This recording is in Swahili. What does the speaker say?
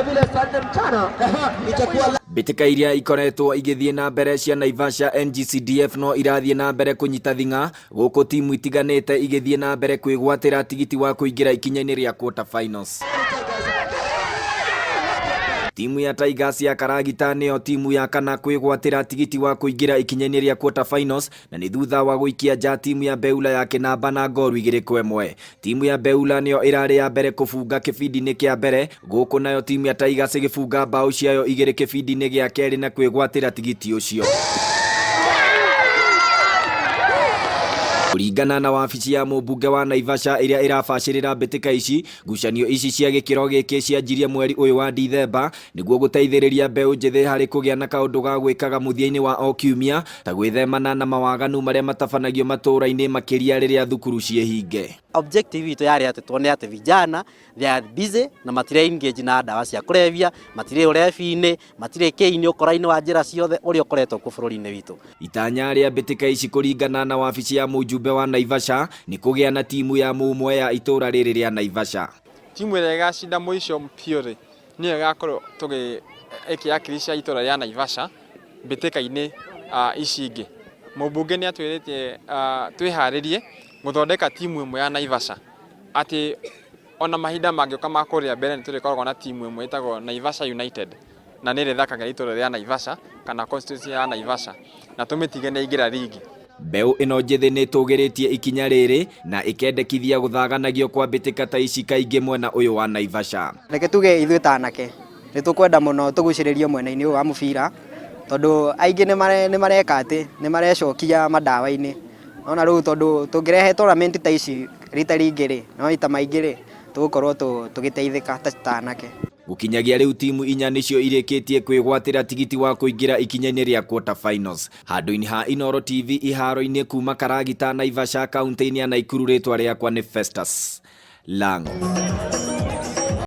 vile vile Sunday mchana itakuwa Bitika iria ikoretwo igithie na mbere cia Naivasha NGCDF no irathie na mbere kunyita thinga guku timu itiganite igithie na mbere kwigwatira tigiti wa kuingira ikinya-ini ria quarter finals. Timu ya Tigers ya Karagita neo timu ya kana kwigwatira tigiti wa kuingira ikinya-ini ria quarter finals na ni thutha wa guikia ja timu ya Beula ya Kinamba na ngoru 2-1. Timu ya Beula neo irari ya mbere kufunga kibindi-ini kia mbere guku nayo timu ya Tigers igifunga bao ciayo 2 kibindi-ini gia keri na kwigwatira tigiti ucio. Kuringana na wabici ya mũmbunge wa Naivasha iria irabacĩrĩra mbĩtĩka ici, ngucanio ici cia gĩkĩro gĩkĩ cianjirie mweri ũyũ wa Dithemba nĩguo gũteithĩrĩria mbeũ njĩthĩ harĩ kũgĩa na kaũndũ ga gwĩkaga mũthia-inĩ wa o kiumia ta gwĩthemana na mawaganu marĩa matabanagio matũũra-inĩ makĩria rĩrĩa thukuru ciĩhinge. Objective itu yari ati tuone ati vijana they are busy na matire engage na dawa cia kulevya, matire urefi-ini, matire keini ukora-ini wa njira ciothe uri ukoretwo ku bũrũri-inĩ witũ. Itanya rĩa mbĩtĩka ici kũringana na wabici ya mũjumbe wa Naivasha ni kũgĩa na timu ya mũmwe ya itũũra rĩrĩ rĩa Naivasha. Timu ĩrĩa ĩgacinda mũico piore nĩyo ĩgakorwo ĩkĩakilisha itũũra rĩa Naivasha mbĩtĩka-inĩ ici ingĩ. Mũmbunge nĩ atwĩrĩte twĩharĩrie guthondeka timu imwe ya Naivasha ati ona mahinda mangĩũka ma kũrĩa mbere nĩ tũrĩkoragwo na timu imwe ĩtagwo Naivasha United na nĩ rĩthakaga itũũra rĩa Naivasha kana constituency ya Naivasha na tũmĩtige nĩ ingĩra rigi. Mbeũ ĩno njĩthĩ nĩ tũgĩrĩtie ikinya rĩrĩ na ikendekithia gũthaganagio kwa mbĩtĩka ta ici kaingĩ mwena ũyũ wa Naivasha. Reke tuge ithuĩ ta anake nĩ tũkwenda mũno tũgucĩrĩrio mwena-inĩ ũyũ wa mũbira tondũ aingĩ nĩ mareka atĩ nĩ marecokia madawa-inĩ. Ona rĩu tondũ tũngĩrehe tournament ta ici rita rĩngĩ no ita maingĩ tũgũkorwo tũgĩteithĩka ta anake. Gukinyagia riu timu 4 nicio irĩkĩtie kwĩgwatĩra tigiti wa kuingira ikinya-inĩ rĩa quarter finals. Handũ-inĩ ha Inooro TV iharo-inĩ kuma Karagita Naivasha kaunti-inĩ ya Nakuru, rĩtwa rĩakwa nĩ Festus Lango.